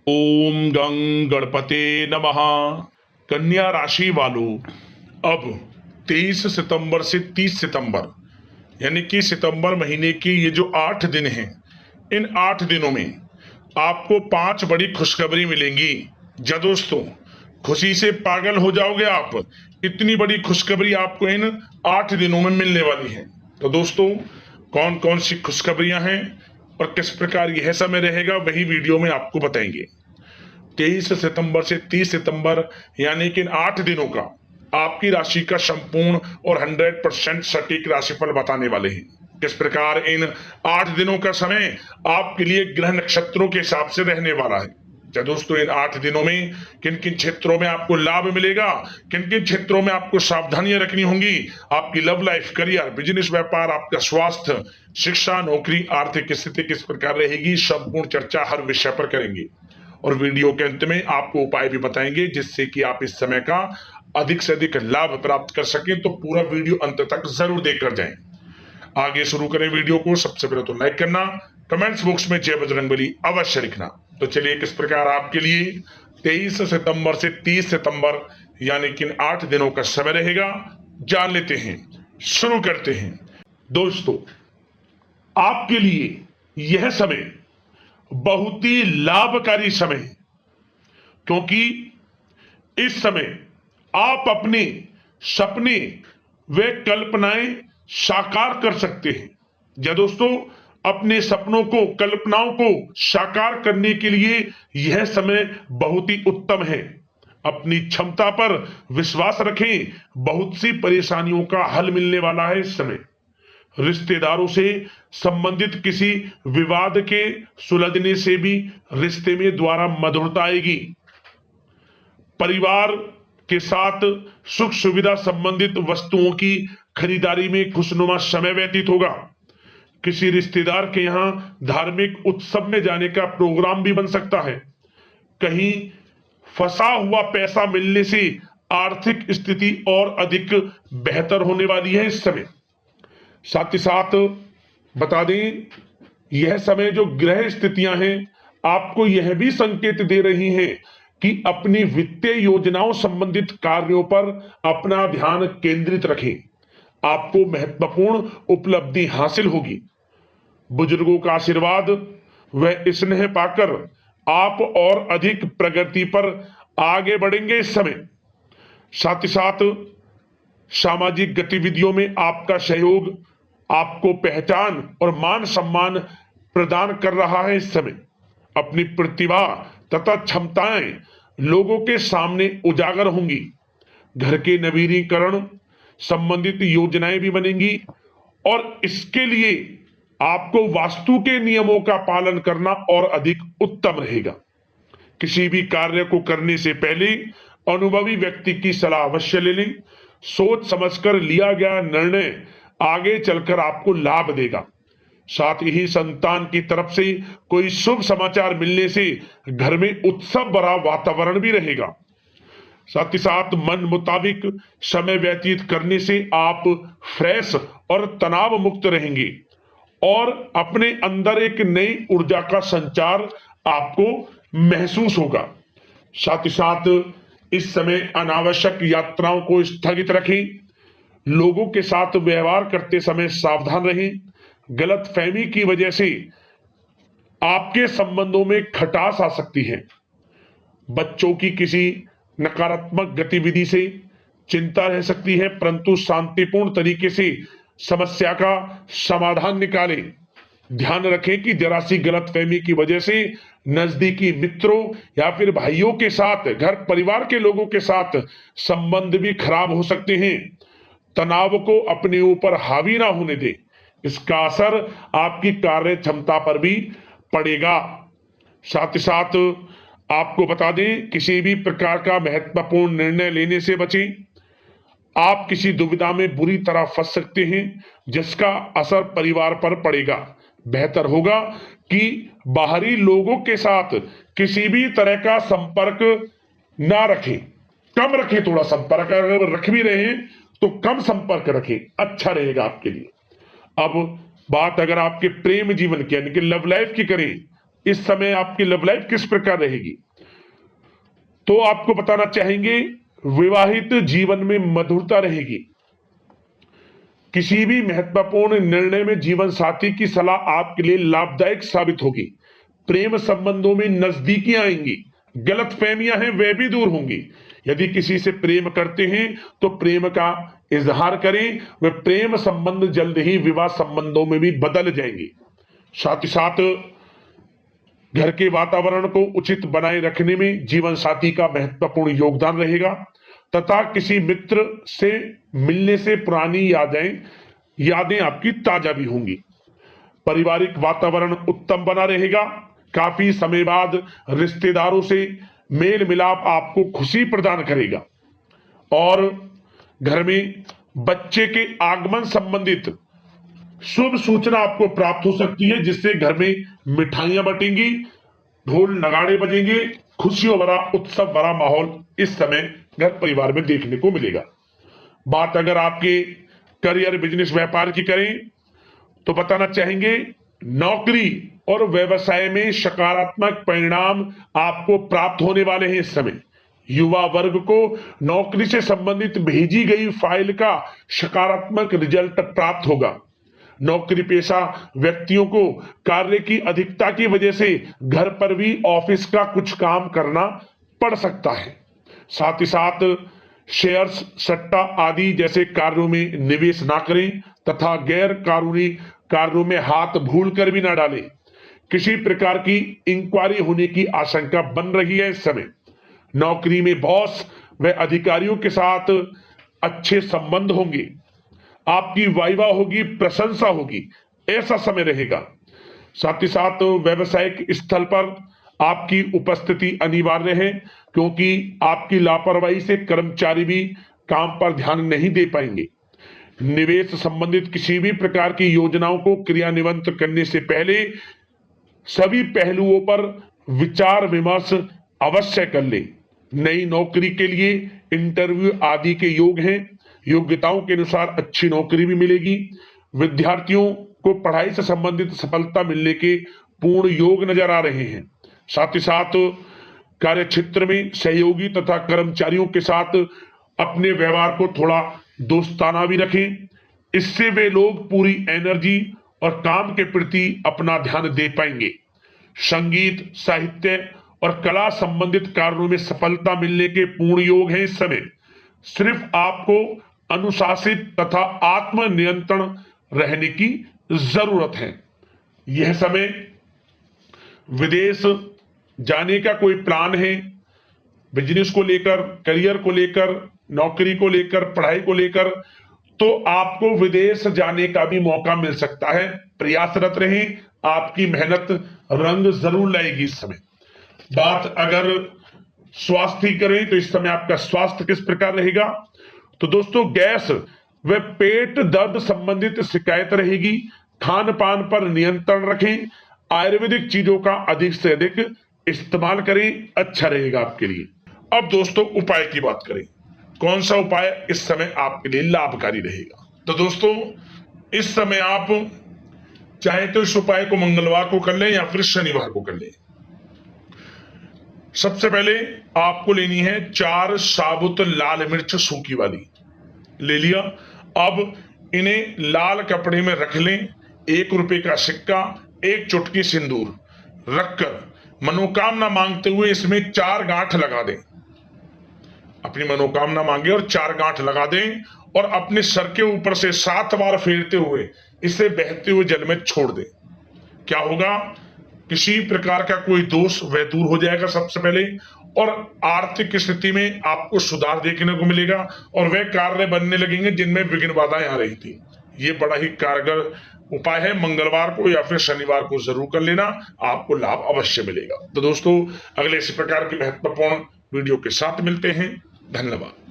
ओम गं गणपते नमः। कन्या राशि वालों, अब 23 सितंबर से 30 सितंबर यानी कि सितंबर महीने की ये जो 8 दिन हैं, इन 8 दिनों में आपको 5 बड़ी खुशखबरी मिलेंगी। जा दोस्तों, खुशी से पागल हो जाओगे आप। इतनी बड़ी खुशखबरी आपको इन 8 दिनों में मिलने वाली है। तो दोस्तों, कौन कौन सी खुशखबरियां हैं और किस प्रकार यह समय रहेगा, वही वीडियो में आपको बताएंगे। 23 सितंबर से 30 सितंबर यानी कि इन 8 दिनों का आपकी राशि का संपूर्ण और 100% सटीक राशिफल बताने वाले हैं। किस प्रकार इन 8 दिनों का समय आपके लिए ग्रह नक्षत्रों के हिसाब से रहने वाला है। क्या दोस्तों, इन 8 दिनों में किन किन क्षेत्रों में आपको लाभ मिलेगा, किन किन क्षेत्रों में आपको सावधानियां रखनी होंगी, आपकी लव लाइफ, करियर, बिजनेस, व्यापार, आपका स्वास्थ्य, शिक्षा, नौकरी, आर्थिक स्थिति किस प्रकार रहेगी, संपूर्ण चर्चा हर विषय पर करेंगे। और वीडियो के अंत में आपको उपाय भी बताएंगे जिससे कि आप इस समय का अधिक से अधिक लाभ प्राप्त कर सकें। तो पूरा वीडियो अंत तक जरूर देखकर जाएं। आगे शुरू करें वीडियो को। सबसे पहले तो लाइक करना, कमेंट्स बॉक्स में जय बजरंगबली अवश्य लिखना। तो चलिए, किस प्रकार आपके लिए 23 सितंबर से 30 सितंबर यानी कि 8 दिनों का समय रहेगा, जान लेते हैं। शुरू करते हैं। दोस्तों, आपके लिए यह समय बहुत ही लाभकारी समय है, क्योंकि इस समय आप अपने सपने व कल्पनाएं साकार कर सकते हैं। या दोस्तों, अपने सपनों को, कल्पनाओं को साकार करने के लिए यह समय बहुत ही उत्तम है। अपनी क्षमता पर विश्वास रखें, बहुत सी परेशानियों का हल मिलने वाला है इस समय। रिश्तेदारों से संबंधित किसी विवाद के सुलझने से भी रिश्ते में द्वारा मधुरता आएगी। परिवार के साथ सुख सुविधा संबंधित वस्तुओं की खरीदारी में खुशनुमा समय व्यतीत होगा। किसी रिश्तेदार के यहां धार्मिक उत्सव में जाने का प्रोग्राम भी बन सकता है। कहीं फंसा हुआ पैसा मिलने से आर्थिक स्थिति और अधिक बेहतर होने वाली है इस समय। साथ ही साथ बता दें, यह समय जो ग्रह स्थितियां हैं आपको यह भी संकेत दे रही हैं कि अपनी वित्तीय योजनाओं संबंधित कार्यों पर अपना ध्यान केंद्रित रखें। आपको महत्वपूर्ण उपलब्धि हासिल होगी। बुजुर्गों का आशीर्वाद व स्नेह पाकर आप और अधिक प्रगति पर आगे बढ़ेंगे इस समय। साथ ही साथ सामाजिक गतिविधियों में आपका सहयोग आपको पहचान और मान सम्मान प्रदान कर रहा है इस समय। अपनी प्रतिभा तथा क्षमताएं लोगों के सामने उजागर होंगी। घर के नवीनीकरण संबंधित योजनाएं भी बनेंगी और इसके लिए आपको वास्तु के नियमों का पालन करना और अधिक उत्तम रहेगा। किसी भी कार्य को करने से पहले अनुभवी व्यक्ति की सलाह अवश्य ले लें। सोच समझकर लिया गया निर्णय आगे चलकर आपको लाभ देगा। साथ ही संतान की तरफ से कोई शुभ समाचार मिलने से घर में उत्सव भरा वातावरण भी रहेगा। साथ ही साथ मन मुताबिक समय व्यतीत करने से आप फ्रेश और तनाव मुक्त रहेंगे और अपने अंदर एक नई ऊर्जा का संचार आपको महसूस होगा। साथ ही साथ इस समय अनावश्यक यात्राओं को स्थगित रखें। लोगों के साथ व्यवहार करते समय सावधान रहें। गलत फहमी की वजह से आपके संबंधों में खटास आ सकती है। बच्चों की किसी नकारात्मक गतिविधि से चिंता रह सकती है, परंतु शांतिपूर्ण तरीके से समस्या का समाधान निकालें। ध्यान रखें कि जरा सी गलतफहमी की वजह से नजदीकी मित्रों या फिर भाइयों के साथ, घर परिवार के लोगों के साथ संबंध भी खराब हो सकते हैं। तनाव को अपने ऊपर हावी ना होने दें, इसका असर आपकी कार्य क्षमता पर भी पड़ेगा। साथ ही साथ आपको बता दें, किसी भी प्रकार का महत्वपूर्ण निर्णय लेने से बचें। आप किसी दुविधा में बुरी तरह फंस सकते हैं जिसका असर परिवार पर पड़ेगा। बेहतर होगा कि बाहरी लोगों के साथ किसी भी तरह का संपर्क ना रखें, कम रखें। थोड़ा संपर्क अगर रख भी रहे हैं तो कम संपर्क रखें, अच्छा रहेगा आपके लिए। अब बात अगर आपके प्रेम जीवन की यानी कि लव लाइफ की करें इस समय आपकी लव लाइफ किस प्रकार रहेगी? तो आपको बताना चाहेंगे, विवाहित जीवन में मधुरता रहेगी। किसी भी महत्वपूर्ण निर्णय में जीवन साथी की सलाह आपके लिए लाभदायक साबित होगी। प्रेम संबंधों में नजदीकियां आएंगी, गलतफहमियां हैं वे भी दूर होंगी। यदि किसी से प्रेम करते हैं तो प्रेम का इजहार करें, वे प्रेम संबंध जल्द ही विवाह संबंधों में भी बदल जाएंगे। साथ ही साथ घर के वातावरण को उचित बनाए रखने में जीवन साथी का महत्वपूर्ण योगदान रहेगा तथा किसी मित्र से मिलने से पुरानी यादें आपकी ताजा भी होंगी। पारिवारिक वातावरण उत्तम बना रहेगा। काफी समय बाद रिश्तेदारों से मेल मिलाप आपको खुशी प्रदान करेगा और घर में बच्चे के आगमन संबंधित शुभ सूचना आपको प्राप्त हो सकती है, जिससे घर में मिठाइयां बटेंगी, ढोल नगाड़े बजेंगे, खुशियों भरा उत्सव भरा माहौल इस समय घर परिवार में देखने को मिलेगा। बात अगर आपके करियर बिजनेस व्यापार की करें तो बताना चाहेंगे, नौकरी और व्यवसाय में सकारात्मक परिणाम आपको प्राप्त होने वाले हैं। इस समय युवा वर्ग को नौकरी से संबंधित भेजी गई फाइल का सकारात्मक रिजल्ट प्राप्त होगा। नौकरी पेशा व्यक्तियों को कार्य की अधिकता की वजह से घर पर भी ऑफिस का कुछ काम करना पड़ सकता है। साथ ही साथ शेयर्स, सट्टा आदि जैसे कार्यों में निवेश ना करें तथा गैर कानूनी कार्यों में हाथ भूल कर भी ना डालें। किसी प्रकार की इंक्वायरी होने की आशंका बन रही है। इस समय नौकरी में बॉस व अधिकारियों के साथ अच्छे संबंध होंगे, आपकी वाइवाह होगी, प्रशंसा होगी, ऐसा समय रहेगा। साथ ही साथ व्यवसायिक स्थल पर आपकी उपस्थिति अनिवार्य है, क्योंकि आपकी लापरवाही से कर्मचारी भी काम पर ध्यान नहीं दे पाएंगे। निवेश संबंधित किसी भी प्रकार की योजनाओं को क्रियान्वित करने से पहले सभी पहलुओं पर विचार विमर्श अवश्य कर ले। नई नौकरी के लिए इंटरव्यू आदि के योग हैं, योग्यताओं के अनुसार अच्छी नौकरी भी मिलेगी। विद्यार्थियों को पढ़ाई से संबंधित सफलता मिलने के पूर्ण योग नजर आ रहे हैं। साथ ही साथ कार्य क्षेत्र में सहयोगी तथा कर्मचारियों के साथ अपने व्यवहार को थोड़ा दोस्ताना भी रखें, इससे वे लोग पूरी एनर्जी और काम के प्रति अपना ध्यान दे पाएंगे। संगीत, साहित्य और कला संबंधित कार्यों में सफलता मिलने के पूर्ण योग हैं। इस समय सिर्फ आपको अनुशासित तथा आत्मनियंत्रण रहने की जरूरत है। यह समय विदेश जाने का कोई प्लान है, बिजनेस को लेकर, करियर को लेकर, नौकरी को लेकर, पढ़ाई को लेकर, तो आपको विदेश जाने का भी मौका मिल सकता है। प्रयासरत रहें, आपकी मेहनत रंग जरूर लाएगी। इस समय बात अगर स्वास्थ्य की करें तो इस समय आपका स्वास्थ्य किस प्रकार रहेगा? तो दोस्तों, गैस व पेट दर्द संबंधित शिकायत रहेगी। खान पान पर नियंत्रण रखें, आयुर्वेदिक चीजों का अधिक से अधिक इस्तेमाल करें, अच्छा रहेगा आपके लिए। अब दोस्तों, उपाय की बात करें, कौन सा उपाय इस समय आपके लिए लाभकारी रहेगा? तो दोस्तों, इस समय आप चाहे तो इस उपाय को मंगलवार को कर लें या फिर शनिवार को कर लें। सबसे पहले आपको लेनी है 4 साबुत लाल मिर्च सूखी वाली, ले लिया। अब इन्हें लाल कपड़े में रख लें, 1 रुपए का सिक्का, 1 चुटकी सिंदूर रखकर मनोकामना मांगते हुए इसमें 4 गांठ लगा दें। अपनी मनोकामना मांगे और 4 गांठ लगा दें और अपने सर के ऊपर से 7 बार फेरते हुए इसे बहते हुए जल में छोड़ दें। क्या होगा? किसी प्रकार का कोई दोष वह दूर हो जाएगा सबसे पहले, और आर्थिक स्थिति में आपको सुधार देखने को मिलेगा और वह कार्य बनने लगेंगे जिनमें विघ्न बाधाएं आ रही थी। ये बड़ा ही कारगर उपाय है। मंगलवार को या फिर शनिवार को जरूर कर लेना, आपको लाभ अवश्य मिलेगा। तो दोस्तों, अगले इसी प्रकार की महत्वपूर्ण वीडियो के साथ मिलते हैं। धन्यवाद।